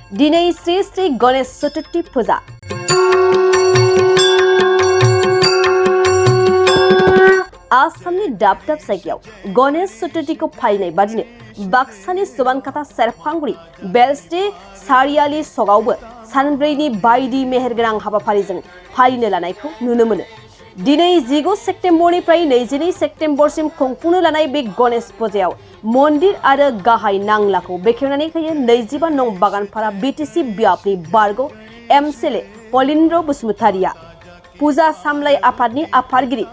दिनै श्री श्री गणेश चतुर्थी फुजा आसामनि दाब दाब जायगायाव गणेश चतुर्थीखौ फालिनाय बादिनो बाक्सानि सुबानकाटा सेरफांगुरि बेलस्रि सारियालि सगावबो सानब्रैनि बायदि मेहेरगोनां हाबाफारिजों फालिनो लानायखौ नुनो मोनो। दिनै 19 सेप्तेम्बरनिफ्राय 22 सेप्तेम्बरसिम खुंफुंनो लानाय बे गणेश फुजायाव मन्दिर आरो गाहाय नांलाखौ बेखेवनानै होयो 25 नं बागानपारा बिटिसि बियाबनि बारग' एमसिएलए पलिन्द्र बसुमतारिया। फुजा सामलाय आफादनि आफादगिरि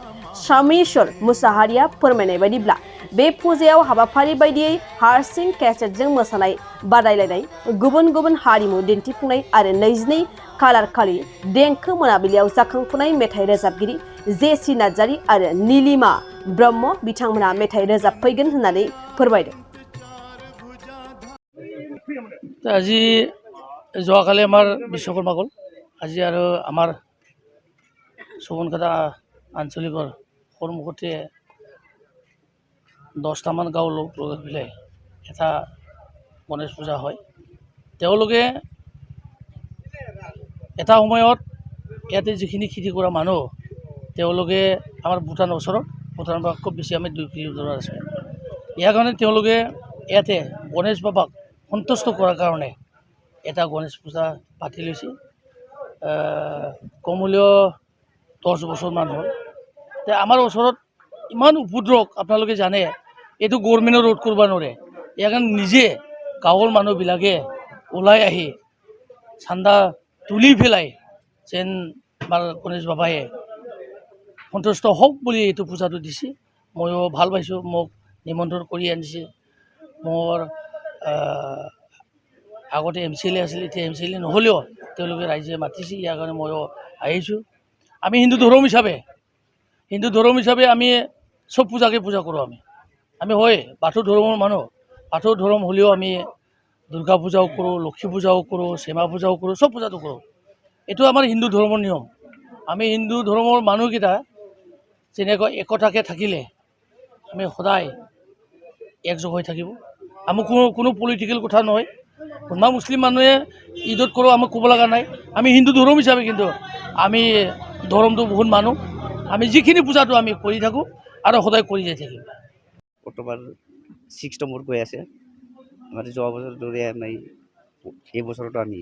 शामेश्वर मुसाहारिया फोरमायनाय बायदिब्ला बे फुजायाव हाबाफारि बायदियै हारसिं केसेटजों मोसानाय बादायलायनाय, गुबुन गुबुन हारिमु दिन्थिफुंनाय आरो 22 खालार खालि देंखो मोनाबिलियाव जाखांफुनाय मेथाइ रोजाबगिरि जेसि नार्जारी आरो नीलिमा ब्रह्म बिथांमोना मेथाइ रोजाबफैगोन होननानै फोरमायदों। আজি যোৱাকালি আমাৰ বিশ্বকৰ্মা গ'ল। আজি আৰু আমাৰ সুবনকাটা আঞ্চলিকৰ সন্মুখতে 10টামান গাঁও লগ মিলাই এটা গণেশ পূজা হয়। তেওঁলোকে এটা সময়ত ইয়াতে যিখিনি খেতি কৰা মানুহ তেওঁলোকে আমাৰ ভূটানৰ ওচৰত, ভূটানৰ পৰা খুব বেছি আমি 2 কিলোমিটাৰ আছে। ইয়াৰ কাৰণে তেওঁলোকে ইয়াতে গণেশ বাবাক সন্তুষ্ট কৰাৰ কাৰণে এটা গণেশ পূজা পাতি লৈছে। কমূল্য 10 বছৰমান হ'ল। আমাৰ ওচৰত ইমান উপদ্ৰৱ আপোনালোকে জানে, এইটো গভৰ্ণমেণ্টে ৰোধ কৰিব নোৱাৰে। ইয়াৰ কাৰণে নিজে গাঁৱৰ মানুহবিলাকে ওলাই আহি চান্দা তুলি পেলাই যেন আমাৰ গণেশ বাবায়ে সন্তুষ্ট হওক বুলি এইটো পূজাটো দিছে। ময়ো ভাল পাইছোঁ, মোক নিমন্ত্ৰণ কৰি আনিছে। মোৰ আগতে এমচিএলএ আছিল, এতিয়া এমচিএলএ নহ'লেও তেওঁলোকে ৰাইজে মাতিছে, ইয়াৰ কাৰণে ময়ো আহিছোঁ। আমি হিন্দু ধৰ্ম হিচাপে আমি চব পূজাকে পূজা কৰোঁ। আমি হয় বাথৌ ধৰ্মৰ মানুহ। বাথৌ ধৰ্ম হ'লেও আমি দুৰ্গা পূজাও কৰোঁ, লক্ষী পূজাও কৰোঁ, শ্যামা পূজাও কৰোঁ, চব পূজাটো কৰোঁ। এইটো আমাৰ হিন্দু ধৰ্মৰ নিয়ম। আমি হিন্দু ধৰ্মৰ মানুহকেইটা যেনেকৈ একতাকে থাকিলে আমি সদায় একযোগ হৈ থাকিব। আমাৰ কোনো পলিটিকেল কথা নহয়। কোনোবা মুছলিম মানুহে ঈদত কৰোঁ, আমাক ক'ব লগা নাই। আমি হিন্দু ধৰ্ম হিচাপে কিন্তু আমি ধৰ্মটো বহুত মানুহ। আমি যিখিনি পূজাটো আমি কৰি থাকোঁ আৰু সদায় কৰি যাই থাকিম। বৰ্তমান 6 নম্বৰ গৈ আছে। আমাৰ যোৱা বছৰ দৰে আমি এই বছৰতো আমি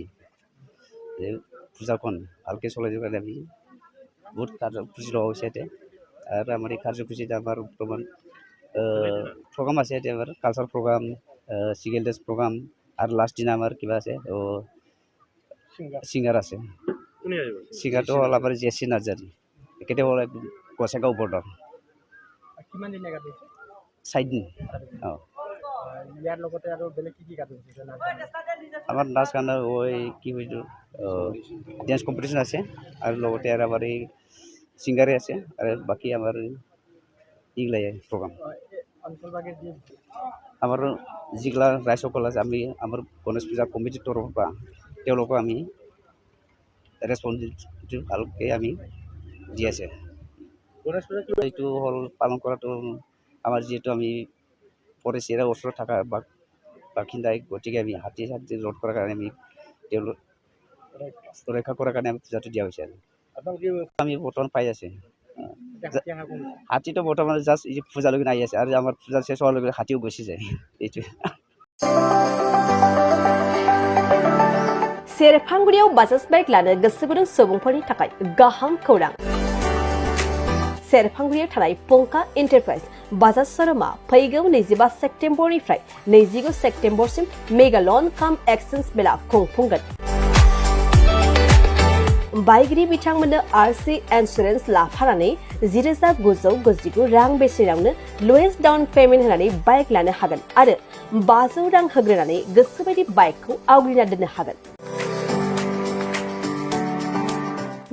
পূজাখন ভালকৈ চলাই যোৱাৰ কাৰণে আমি বহুত কাৰ্যসূচী লোৱা হৈছে এতিয়া। আৰু আমাৰ এই কাৰ্যসূচীত আমাৰ বৰ্তমান প্ৰগ্ৰাম আছে। এতিয়া আমাৰ culture programme, chicken days programme আৰু লাষ্ট দিনা আমাৰ কিবা আছে, ছিংগাৰ আছে। ছিংগাৰটো হ'ল আমাৰ জেচি নাৰ্জাৰী। এখেতে হ'ল গছেগাঁও বৰ্ডাৰ। 4 দিন। ইয়াৰ লগতে আৰু বেলেগ কি কাৰ্যসূচী আছে? আমাৰ নাচ গান কি হয়তো ডেন্স কম্পিটিশ্যন আছে, আৰু লগতে আৰু আমাৰ এই ছিংগাৰে আছে, আৰু বাকী আমাৰ এইগিলাই প্ৰগ্ৰাম। আমাৰ যিগিলা ৰাইজসকল আছে, আমি আমাৰ গণেশ পূজা কমিটিৰ তৰফৰ পৰা তেওঁলোকক আমি ৰেচপন্সিবিলিটি ভালকৈ আমি দি আছে। গণেশ পূজা এইটো হ'ল পালন কৰাটো আমাৰ যিহেতু আমি ফৰেষ্ট এৰিয়াৰ ওচৰত থকা বাসিন্দাই, গতিকে আমি হাতী ৰোধ কৰাৰ কাৰণে আমি তেওঁলোক ৰক্ষা কৰাৰ কাৰণে আমি পূজাটো দিয়া হৈছে। আৰু আমি বৰ্তমান পাই আছে। হাতীটো বৰ্তমান জাষ্ট পূজালৈকে আহি আছে, আৰু আমাৰ পূজা শেষ হোৱাৰ লগে লগে হাতীও গুচি যায়। এইটোৱে। सेरफांगुरियाव बाजाज बाइक लानो गोसो गुदुं सुबुंफोरनि थाखाय गाहाम खौरां। सेरफांगुरियाव थानाय पंका एन्टारप्राइज बाजाज शोरूमा फैगौ 25 सेप्तेम्बरनिफ्राय 29 सेप्तेम्बरसिम मेगा लन काम एक्सचेन्ज मेला खुंफुंगोन। बाइगिरि बिथांमोननो आरसि इन्सुरेन्स लाफानानै 10,999 रां बेसेनावनो लवेस्ट डाउन पेमेन्ट होनानै बाइक लानो हागोन आरो 500 रां होग्रोनानै गोसोबायदि बाइकखौ आवग्रिना दोननो हागोन।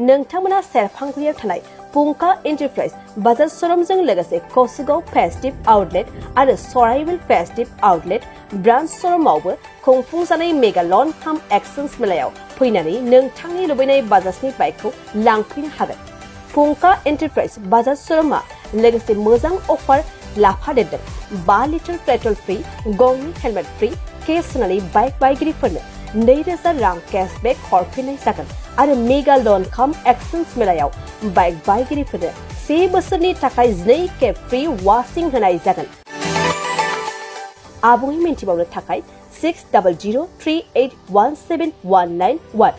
नोंथांमोना सेरफांगुरियाव थानाय पंका एन्टारप्राइज बाजाज शोरूमजों लोगोसे कसुगाव फेस्टिभ आउटलेट आरो सराइबिल फेस्टिभ आउटलेट ब्रान्च शोरूमावबो खुंफुंजानाय मेगा लन काम एक्सचेन्ज मेलायाव फैनानै नोंथांनि लुबैनाय बाजाजनि बाइकखौ लांफैनो हागोन। पंका एन्टारप्राइज बाजाज शोरूमा लोगोसे मोजां अफार लाफादेरदों। 5 लिटार पेट्रल फ्री, गंनि हेलमेट फ्री, केस होनानै बाइक बायगिरिफोरनो 2,000 रां केशबेक हरफिननाय जागोन आरो मेगा लन काम एक्सचेन्ज मेलायाव बाइक बायगिरिफोरनो 1 बोसोरनि थाखाय 2 खेब फ्रि वाशिं होनाय जागोन। आबुङै मिन्थिबावनो थाखाय 6003817191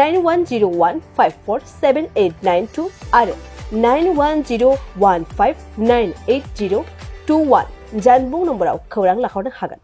9101547892 आरो 9101598021 जानबुं नम्बराव खौरां लाहरनो हागोन।